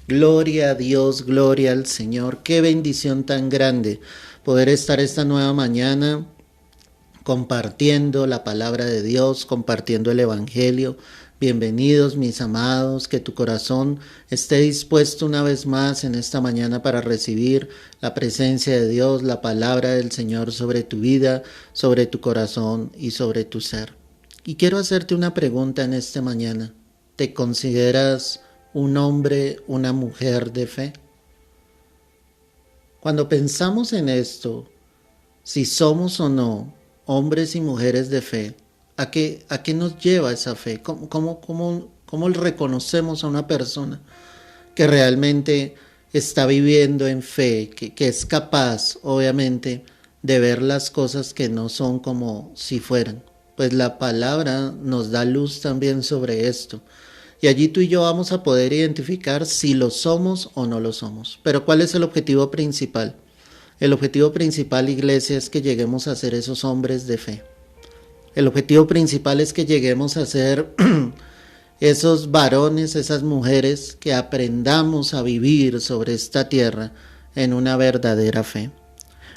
Gloria a Dios, gloria al Señor. Qué bendición tan grande poder estar esta nueva mañana compartiendo la palabra de Dios, compartiendo el Evangelio. Bienvenidos mis amados, que tu corazón esté dispuesto una vez más en esta mañana para recibir la presencia de Dios, la palabra del Señor sobre tu vida, sobre tu corazón y sobre tu ser. Y quiero hacerte una pregunta en esta mañana. ¿Te consideras un hombre, una mujer de fe? Cuando pensamos en esto, si somos o no hombres y mujeres de fe, ¿a qué nos lleva esa fe? ¿Cómo reconocemos a una persona que realmente está viviendo en fe, que es capaz, obviamente, de ver las cosas que no son como si fueran? Pues la palabra nos da luz también sobre esto. Y allí tú y yo vamos a poder identificar si lo somos o no lo somos. Pero ¿cuál es el objetivo principal? El objetivo principal, iglesia, es que lleguemos a ser esos hombres de fe. El objetivo principal es que lleguemos a ser esos varones, esas mujeres, que aprendamos a vivir sobre esta tierra en una verdadera fe.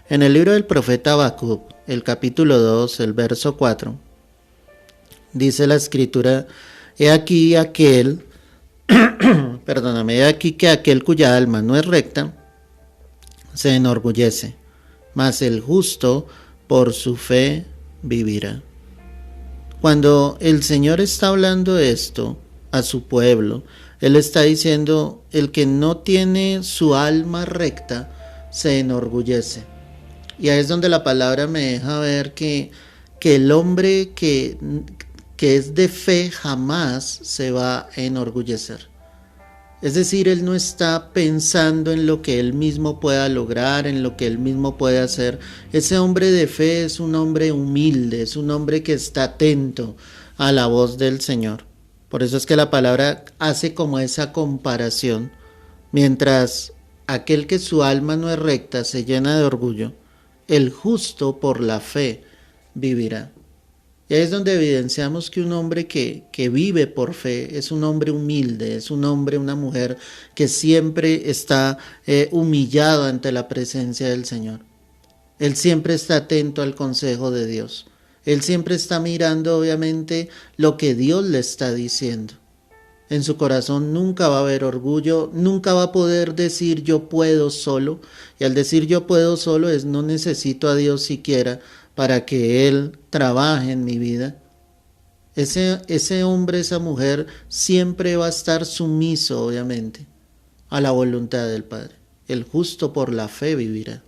En el libro del profeta Habacuc, el capítulo 2, el verso 4, dice la escritura: he aquí aquel, he aquí que aquel cuya alma no es recta se enorgullece, mas el justo por su fe vivirá. Cuando el Señor está hablando esto a su pueblo, Él está diciendo: el que no tiene su alma recta se enorgullece. Y ahí es donde la palabra me deja ver que el hombre que es de fe jamás se va a enorgullecer. Es decir, él no está pensando en lo que él mismo pueda lograr, en lo que él mismo puede hacer. Ese hombre de fe es un hombre humilde, es un hombre que está atento a la voz del Señor. Por eso es que la palabra hace como esa comparación. Mientras aquel que su alma no es recta se llena de orgullo, el justo por la fe vivirá. Y ahí es donde evidenciamos que un hombre que vive por fe es un hombre humilde, es un hombre, una mujer que siempre está humillado ante la presencia del Señor. Él siempre está atento al consejo de Dios. Él siempre está mirando, obviamente, lo que Dios le está diciendo. En su corazón nunca va a haber orgullo, nunca va a poder decir yo puedo solo. Y al decir yo puedo solo es no necesito a Dios siquiera para que Él trabaje en mi vida. Ese hombre, esa mujer siempre va a estar sumiso, obviamente, a la voluntad del Padre. El justo por la fe vivirá.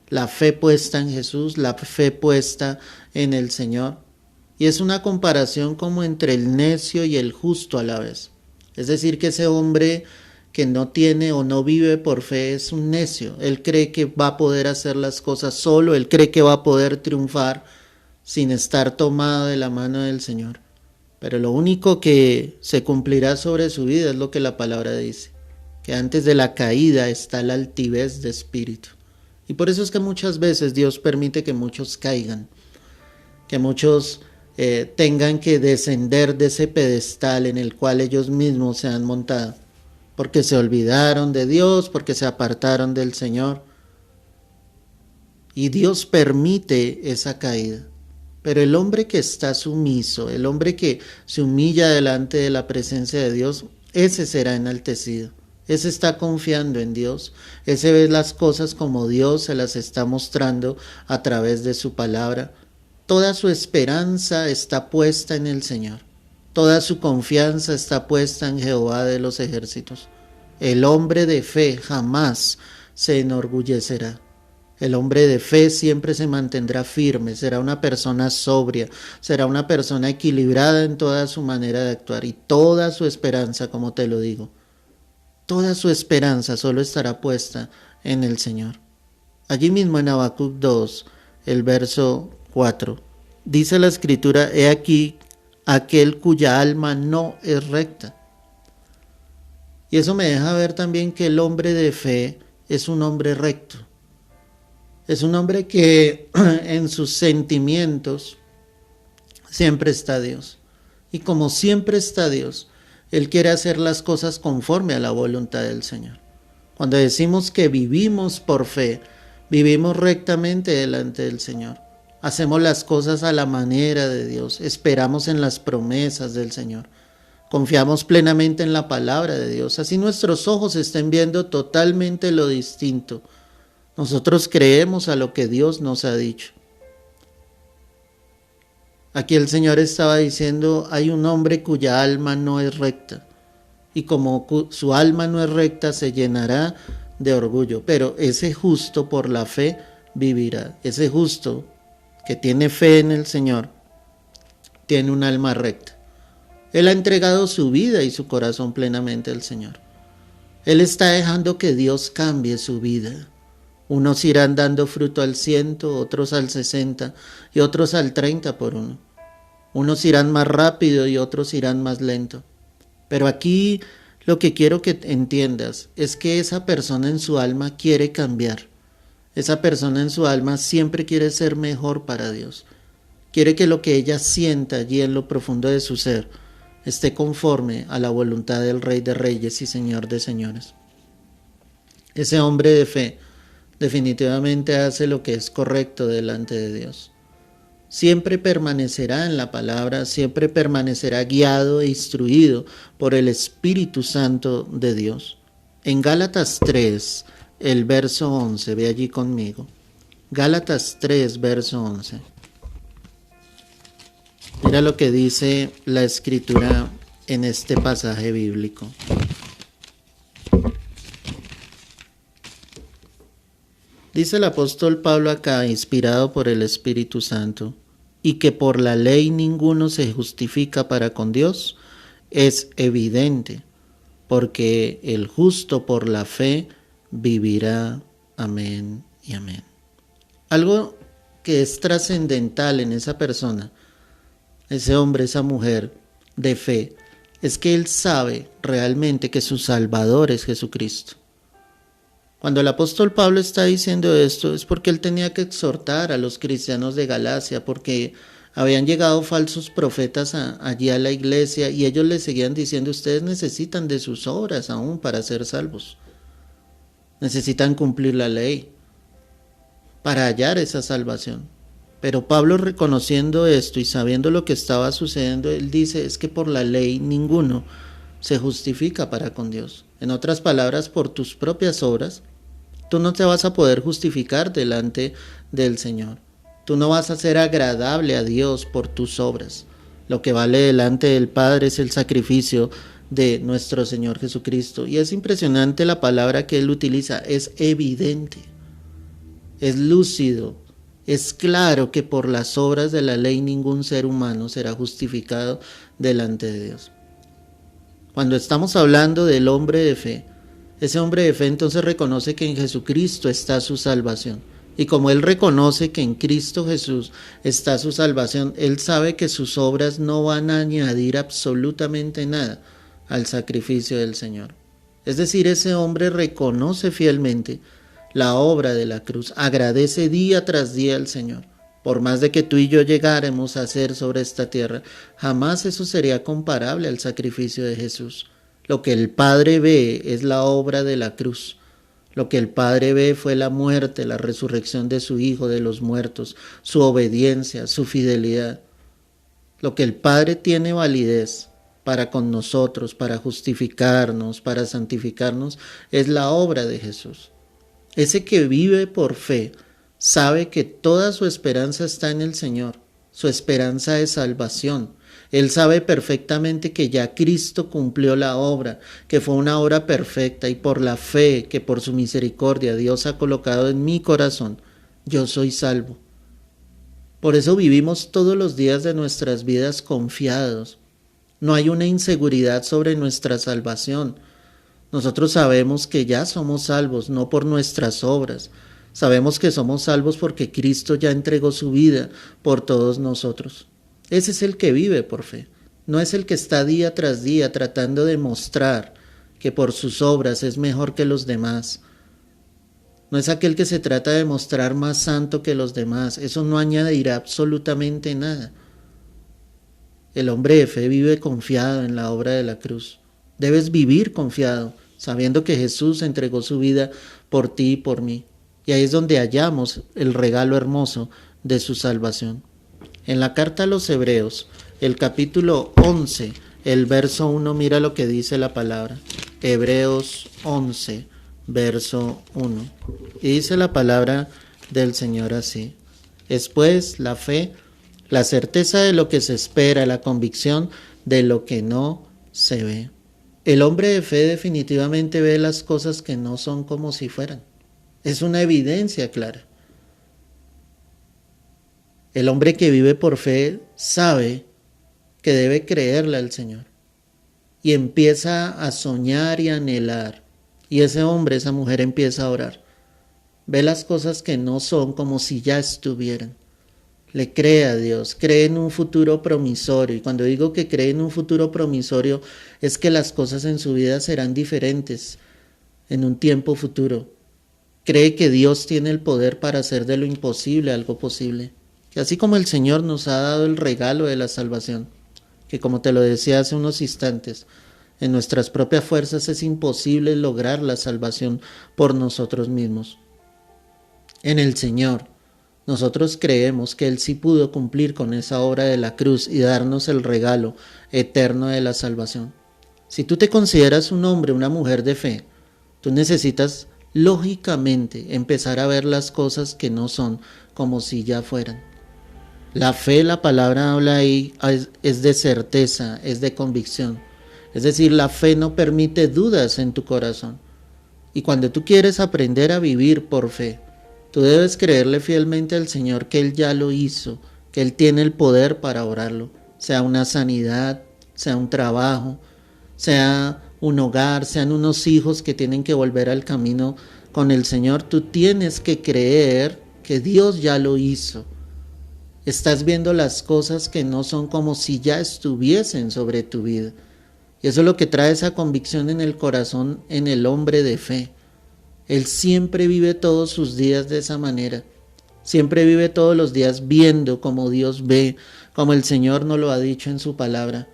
La fe puesta en Jesús, la fe puesta en el Señor. Y es una comparación como entre el necio y el justo a la vez. Es decir, que ese hombre que no tiene o no vive por fe es un necio. Él cree que va a poder hacer las cosas solo, él cree que va a poder triunfar sin estar tomado de la mano del Señor. Pero lo único que se cumplirá sobre su vida es lo que la palabra dice, que antes de la caída está la altivez de espíritu. Y por eso es que muchas veces Dios permite que muchos caigan, que muchos tengan que descender de ese pedestal en el cual ellos mismos se han montado, porque se olvidaron de Dios, porque se apartaron del Señor. Y Dios permite esa caída. Pero el hombre que está sumiso, el hombre que se humilla delante de la presencia de Dios, ese será enaltecido. Ese está confiando en Dios. Ese ve las cosas como Dios se las está mostrando a través de su palabra. Toda su esperanza está puesta en el Señor. Toda su confianza está puesta en Jehová de los ejércitos. El hombre de fe jamás se enorgullecerá. El hombre de fe siempre se mantendrá firme, será una persona sobria, será una persona equilibrada en toda su manera de actuar y toda su esperanza, como te lo digo, toda su esperanza solo estará puesta en el Señor. Allí mismo en Habacuc 2, el verso 4, dice la escritura: he aquí aquel cuya alma no es recta. Y eso me deja ver también que el hombre de fe es un hombre recto. Es un hombre que en sus sentimientos siempre está Dios. Y como siempre está Dios, Él quiere hacer las cosas conforme a la voluntad del Señor. Cuando decimos que vivimos por fe, vivimos rectamente delante del Señor. Hacemos las cosas a la manera de Dios, esperamos en las promesas del Señor. Confiamos plenamente en la palabra de Dios, así nuestros ojos estén viendo totalmente lo distinto. Nosotros creemos a lo que Dios nos ha dicho. Aquí el Señor estaba diciendo, hay un hombre cuya alma no es recta, y como su alma no es recta, se llenará de orgullo, pero ese justo por la fe vivirá. Ese justo que tiene fe en el Señor, tiene un alma recta. Él ha entregado su vida y su corazón plenamente al Señor. Él está dejando que Dios cambie su vida. Unos irán dando fruto al 100, otros al 60 y otros al 30 por uno. Unos irán más rápido y otros irán más lento. Pero aquí lo que quiero que entiendas es que esa persona en su alma quiere cambiar. Esa persona en su alma siempre quiere ser mejor para Dios. Quiere que lo que ella sienta allí en lo profundo de su ser esté conforme a la voluntad del Rey de Reyes y Señor de Señores. Ese hombre de fe definitivamente hace lo que es correcto delante de Dios. Siempre permanecerá en la palabra, siempre permanecerá guiado e instruido por el Espíritu Santo de Dios. En Gálatas 3, el verso 11, ve allí conmigo. Gálatas 3, verso 11. Mira lo que dice la Escritura en este pasaje bíblico. Dice el apóstol Pablo acá, inspirado por el Espíritu Santo, y que por la ley ninguno se justifica para con Dios, es evidente, porque el justo por la fe vivirá. Amén y amén. Algo que es trascendental en esa persona, ese hombre, esa mujer de fe, es que él sabe realmente que su Salvador es Jesucristo. Cuando el apóstol Pablo está diciendo esto es porque él tenía que exhortar a los cristianos de Galacia, porque habían llegado falsos profetas allí a la iglesia y ellos les seguían diciendo, ustedes necesitan de sus obras aún para ser salvos. Necesitan cumplir la ley para hallar esa salvación. Pero Pablo, reconociendo esto y sabiendo lo que estaba sucediendo, él dice, es que por la ley ninguno se justifica para con Dios. En otras palabras, por tus propias obras, tú no te vas a poder justificar delante del Señor. Tú no vas a ser agradable a Dios por tus obras. Lo que vale delante del Padre es el sacrificio de nuestro Señor Jesucristo. Y es impresionante la palabra que él utiliza, es evidente, es lúcido. Es claro que por las obras de la ley ningún ser humano será justificado delante de Dios. Cuando estamos hablando del hombre de fe, ese hombre de fe entonces reconoce que en Jesucristo está su salvación. Y como él reconoce que en Cristo Jesús está su salvación, él sabe que sus obras no van a añadir absolutamente nada al sacrificio del Señor. Es decir, ese hombre reconoce fielmente la obra de la cruz, agradece día tras día al Señor. Por más de que tú y yo llegáramos a hacer sobre esta tierra, jamás eso sería comparable al sacrificio de Jesús. Lo que el Padre ve es la obra de la cruz. Lo que el Padre ve fue la muerte, la resurrección de su Hijo de los muertos, su obediencia, su fidelidad. Lo que el Padre tiene validez para con nosotros, para justificarnos, para santificarnos, es la obra de Jesús. Ese que vive por fe sabe que toda su esperanza está en el Señor, su esperanza de salvación. Él sabe perfectamente que ya Cristo cumplió la obra, que fue una obra perfecta, y por la fe que por su misericordia Dios ha colocado en mi corazón, yo soy salvo. Por eso vivimos todos los días de nuestras vidas confiados. No hay una inseguridad sobre nuestra salvación. Nosotros sabemos que ya somos salvos, no por nuestras obras. Sabemos que somos salvos porque Cristo ya entregó su vida por todos nosotros. Ese es el que vive por fe. No es el que está día tras día tratando de mostrar que por sus obras es mejor que los demás. No es aquel que se trata de mostrar más santo que los demás. Eso no añadirá absolutamente nada. El hombre de fe vive confiado en la obra de la cruz. Debes vivir confiado, sabiendo que Jesús entregó su vida por ti y por mí. Y ahí es donde hallamos el regalo hermoso de su salvación. En la carta a los Hebreos, el capítulo 11, el verso 1, mira lo que dice la palabra. Hebreos 11, verso 1. Y dice la palabra del Señor así: es pues la fe, la certeza de lo que se espera, la convicción de lo que no se ve. El hombre de fe definitivamente ve las cosas que no son como si fueran. Es una evidencia clara. El hombre que vive por fe sabe que debe creerle al Señor y empieza a soñar y a anhelar. Y ese hombre, esa mujer empieza a orar. Ve las cosas que no son como si ya estuvieran. Le cree a Dios, cree en un futuro promisorio. Y cuando digo que cree en un futuro promisorio, es que las cosas en su vida serán diferentes en un tiempo futuro. Cree que Dios tiene el poder para hacer de lo imposible algo posible. Y así como el Señor nos ha dado el regalo de la salvación, que como te lo decía hace unos instantes, en nuestras propias fuerzas es imposible lograr la salvación por nosotros mismos. En el Señor, nosotros creemos que Él sí pudo cumplir con esa obra de la cruz y darnos el regalo eterno de la salvación. Si tú te consideras un hombre, una mujer de fe, tú necesitas lógicamente empezar a ver las cosas que no son como si ya fueran. La fe, la palabra habla ahí, es de certeza, es de convicción. Es decir, la fe no permite dudas en tu corazón. Y cuando tú quieres aprender a vivir por fe, tú debes creerle fielmente al Señor que Él ya lo hizo, que Él tiene el poder para orarlo, sea una sanidad, sea un trabajo, sea un hogar, sean unos hijos que tienen que volver al camino con el Señor. Tú tienes que creer que Dios ya lo hizo. Estás viendo las cosas que no son como si ya estuviesen sobre tu vida. Y eso es lo que trae esa convicción en el corazón, en el hombre de fe. Él siempre vive todos sus días de esa manera. Siempre vive todos los días viendo como Dios ve, como el Señor nos lo ha dicho en su palabra.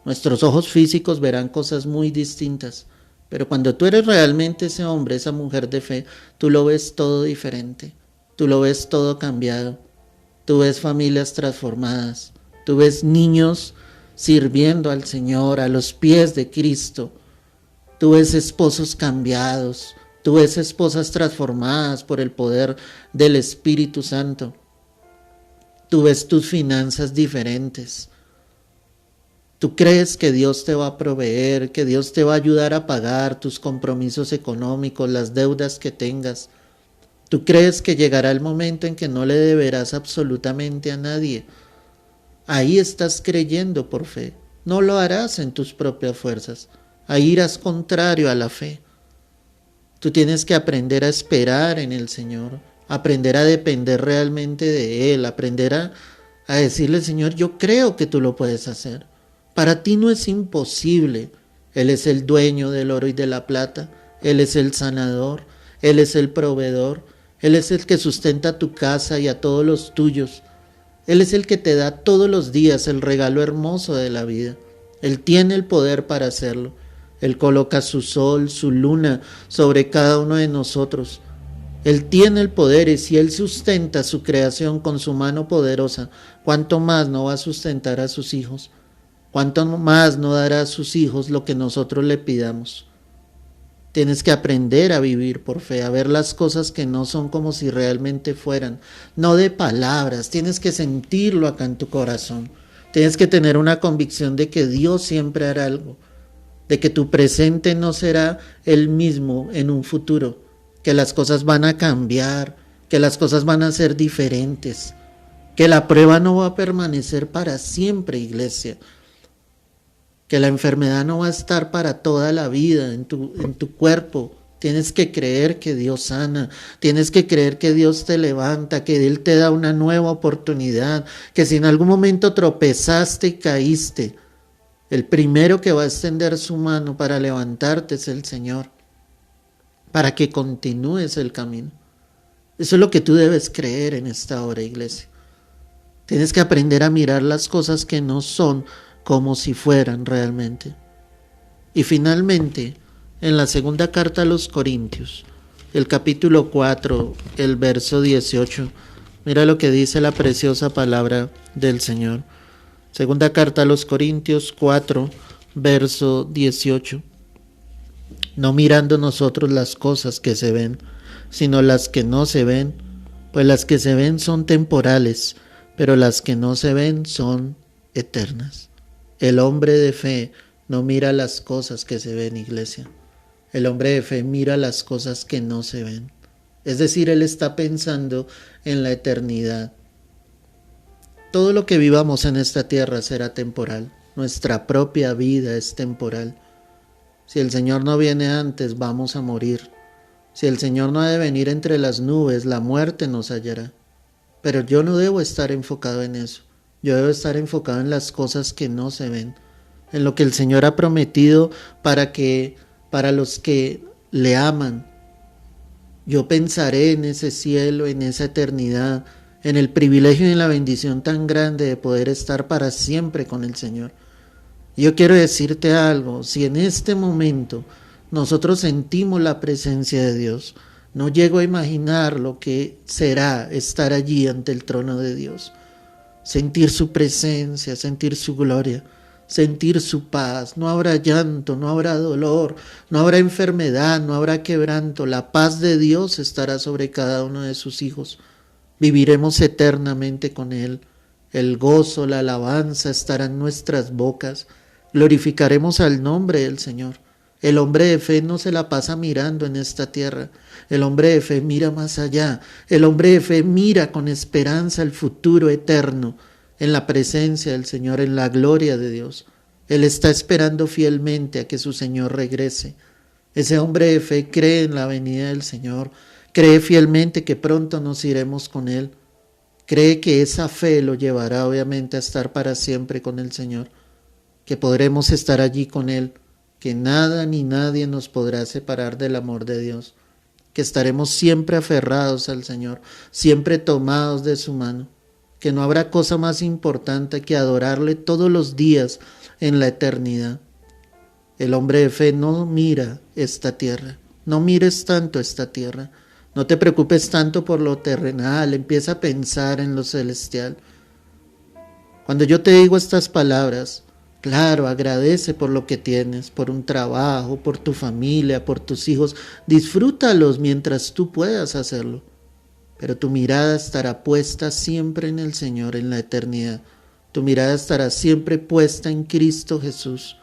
Nuestros ojos físicos verán cosas muy distintas, pero cuando tú eres realmente ese hombre, esa mujer de fe, tú lo ves todo diferente. Tú lo ves todo cambiado. Tú ves familias transformadas. Tú ves niños sirviendo al Señor a los pies de Cristo. Tú ves esposos cambiados. Tú ves esposas transformadas por el poder del Espíritu Santo. Tú ves tus finanzas diferentes. Tú crees que Dios te va a proveer, que Dios te va a ayudar a pagar tus compromisos económicos, las deudas que tengas. Tú crees que llegará el momento en que no le deberás absolutamente a nadie. Ahí estás creyendo por fe. No lo harás en tus propias fuerzas. Ahí irás contrario a la fe. Tú tienes que aprender a esperar en el Señor, aprender a depender realmente de Él, aprender a decirle, Señor, yo creo que tú lo puedes hacer. Para ti no es imposible. Él es el dueño del oro y de la plata. Él es el sanador. Él es el proveedor. Él es el que sustenta tu casa y a todos los tuyos. Él es el que te da todos los días el regalo hermoso de la vida. Él tiene el poder para hacerlo. Él coloca su sol, su luna sobre cada uno de nosotros. Él tiene el poder y si Él sustenta su creación con su mano poderosa, ¿cuánto más no va a sustentar a sus hijos? ¿Cuánto más no dará a sus hijos lo que nosotros le pidamos? Tienes que aprender a vivir por fe, a ver las cosas que no son como si realmente fueran. No de palabras, tienes que sentirlo acá en tu corazón. Tienes que tener una convicción de que Dios siempre hará algo, de que tu presente no será el mismo en un futuro, que las cosas van a cambiar, que las cosas van a ser diferentes, que la prueba no va a permanecer para siempre, iglesia. Que la enfermedad no va a estar para toda la vida en tu cuerpo. Tienes que creer que Dios sana, tienes que creer que Dios te levanta, que Él te da una nueva oportunidad, que si en algún momento tropezaste y caíste, el primero que va a extender su mano para levantarte es el Señor, para que continúes el camino. Eso es lo que tú debes creer en esta hora, iglesia. Tienes que aprender a mirar las cosas que no son como si fueran realmente. Y finalmente, en la segunda carta a los Corintios, el capítulo 4, el verso 18, mira lo que dice la preciosa palabra del Señor. Segunda carta a los Corintios 4, verso 18. No mirando nosotros las cosas que se ven, sino las que no se ven, pues las que se ven son temporales, pero las que no se ven son eternas. El hombre de fe no mira las cosas que se ven, iglesia. El hombre de fe mira las cosas que no se ven. Es decir, él está pensando en la eternidad. Todo lo que vivamos en esta tierra será temporal. Nuestra propia vida es temporal. Si el Señor no viene antes, vamos a morir. Si el Señor no ha de venir entre las nubes, la muerte nos hallará. Pero yo no debo estar enfocado en eso. Yo debo estar enfocado en las cosas que no se ven, en lo que el Señor ha prometido para los que le aman. Yo pensaré en ese cielo, en esa eternidad, en el privilegio y en la bendición tan grande de poder estar para siempre con el Señor. Yo quiero decirte algo, si en este momento nosotros sentimos la presencia de Dios, no llego a imaginar lo que será estar allí ante el trono de Dios. Sentir su presencia, sentir su gloria, sentir su paz. No habrá llanto, no habrá dolor, no habrá enfermedad, no habrá quebranto. La paz de Dios estará sobre cada uno de sus hijos. Viviremos eternamente con Él. El gozo, la alabanza estarán en nuestras bocas. Glorificaremos al nombre del Señor. El hombre de fe no se la pasa mirando en esta tierra. El hombre de fe mira más allá. El hombre de fe mira con esperanza el futuro eterno, en la presencia del Señor, en la gloria de Dios. Él está esperando fielmente a que su Señor regrese. Ese hombre de fe cree en la venida del Señor, cree fielmente que pronto nos iremos con Él. Cree que esa fe lo llevará obviamente a estar para siempre con el Señor, que podremos estar allí con Él, que nada ni nadie nos podrá separar del amor de Dios, que estaremos siempre aferrados al Señor, siempre tomados de su mano, que no habrá cosa más importante que adorarle todos los días en la eternidad. El hombre de fe no mira esta tierra, no mires tanto esta tierra, no te preocupes tanto por lo terrenal, empieza a pensar en lo celestial. Cuando yo te digo estas palabras, claro, agradece por lo que tienes, por un trabajo, por tu familia, por tus hijos. Disfrútalos mientras tú puedas hacerlo. Pero tu mirada estará puesta siempre en el Señor, en la eternidad. Tu mirada estará siempre puesta en Cristo Jesús,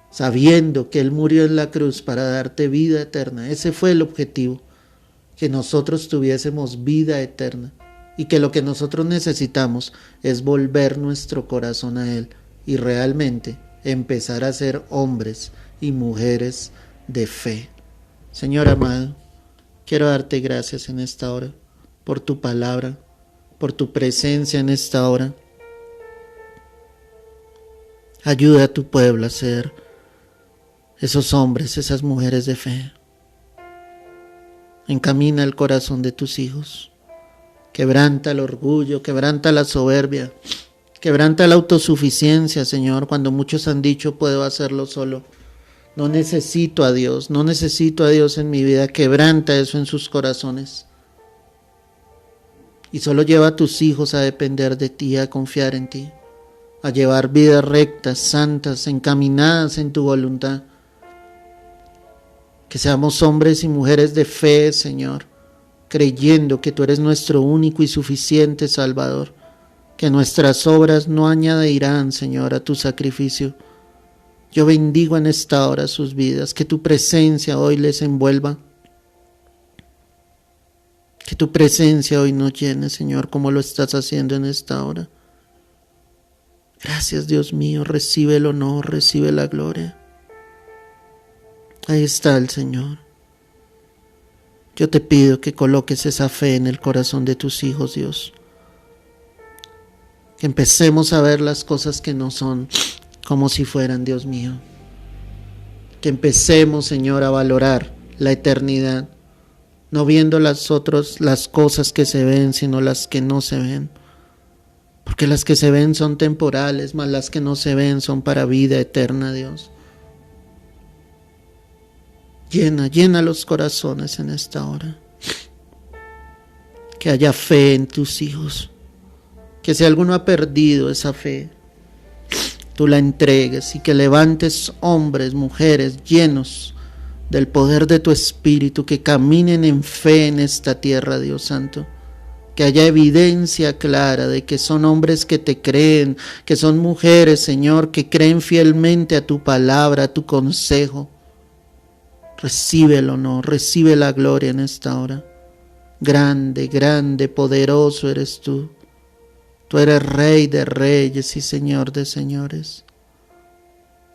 sabiendo que Él murió en la cruz para darte vida eterna. Ese fue el objetivo, que nosotros tuviésemos vida eterna. Y que lo que nosotros necesitamos es volver nuestro corazón a Él y realmente empezar a ser hombres y mujeres de fe. Señor amado, quiero darte gracias en esta hora por tu palabra, por tu presencia en esta hora. Ayuda a tu pueblo a ser esos hombres, esas mujeres de fe. Encamina el corazón de tus hijos. Quebranta el orgullo, quebranta la soberbia. Quebranta la autosuficiencia, Señor, cuando muchos han dicho puedo hacerlo solo. No necesito a Dios, no necesito a Dios en mi vida. Quebranta eso en sus corazones. Y solo lleva a tus hijos a depender de ti, a confiar en ti, a llevar vidas rectas, santas, encaminadas en tu voluntad. Que seamos hombres y mujeres de fe, Señor, creyendo que tú eres nuestro único y suficiente Salvador. Que nuestras obras no añadirán, Señor, a tu sacrificio. Yo bendigo en esta hora sus vidas, que tu presencia hoy les envuelva. Que tu presencia hoy nos llene, Señor, como lo estás haciendo en esta hora. Gracias, Dios mío, recibe el honor, recibe la gloria. Ahí está el Señor. Yo te pido que coloques esa fe en el corazón de tus hijos, Dios. Que empecemos a ver las cosas que no son como si fueran, Dios mío. Que empecemos, Señor, a valorar la eternidad, no viendo las cosas que se ven, sino las que no se ven. Porque las que se ven son temporales, mas las que no se ven son para vida eterna, Dios. Llena los corazones en esta hora. Que haya fe en tus hijos. Que si alguno ha perdido esa fe, tú la entregues y que levantes hombres, mujeres llenos del poder de tu Espíritu, que caminen en fe en esta tierra, Dios Santo. Que haya evidencia clara de que son hombres que te creen, que son mujeres, Señor, que creen fielmente a tu palabra, a tu consejo. Recibe el honor, recibe la gloria en esta hora. Grande, grande, poderoso eres tú. Tú eres Rey de reyes y Señor de señores.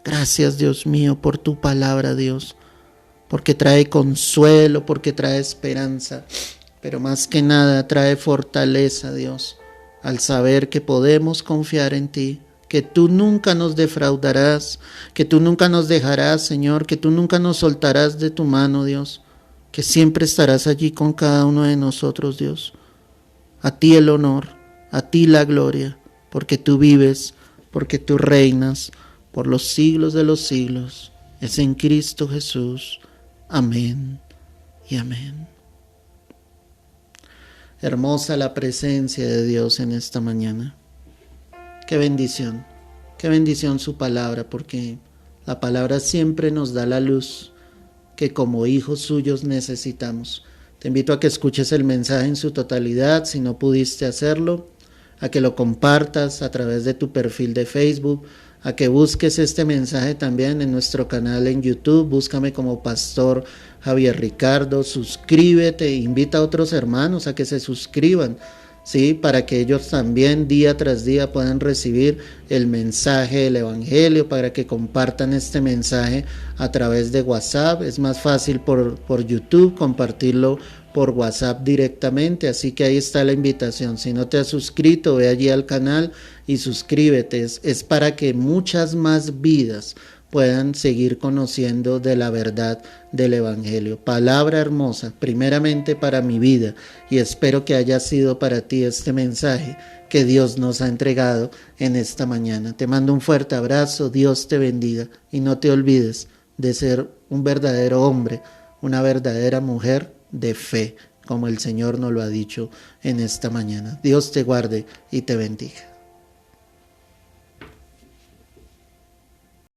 Gracias, Dios mío, por tu palabra, Dios, porque trae consuelo, porque trae esperanza, pero más que nada trae fortaleza, Dios, al saber que podemos confiar en ti, que tú nunca nos defraudarás, que tú nunca nos dejarás, Señor, que tú nunca nos soltarás de tu mano, Dios, que siempre estarás allí con cada uno de nosotros, Dios. A ti el honor, a ti la gloria, porque tú vives, porque tú reinas por los siglos de los siglos. Es en Cristo Jesús. Amén y amén. Hermosa la presencia de Dios en esta mañana. Qué bendición su palabra, porque la palabra siempre nos da la luz que como hijos suyos necesitamos. Te invito a que escuches el mensaje en su totalidad, si no pudiste hacerlo, a que lo compartas a través de tu perfil de Facebook, a que busques este mensaje también en nuestro canal en YouTube. Búscame como Pastor Javier Ricardo, suscríbete, invita a otros hermanos a que se suscriban, ¿sí? Para que ellos también día tras día puedan recibir el mensaje del Evangelio, para que compartan este mensaje a través de WhatsApp. Es más fácil por YouTube compartirlo por WhatsApp directamente, así que ahí está la invitación. Si no te has suscrito, ve allí al canal y suscríbete. Es para que muchas más vidas puedan seguir conociendo de la verdad del Evangelio. Palabra hermosa, primeramente para mi vida, y espero que haya sido para ti este mensaje que Dios nos ha entregado en esta mañana. Te mando un fuerte abrazo, Dios te bendiga, y no te olvides de ser un verdadero hombre, una verdadera mujer de fe, como el Señor nos lo ha dicho en esta mañana. Dios te guarde y te bendiga.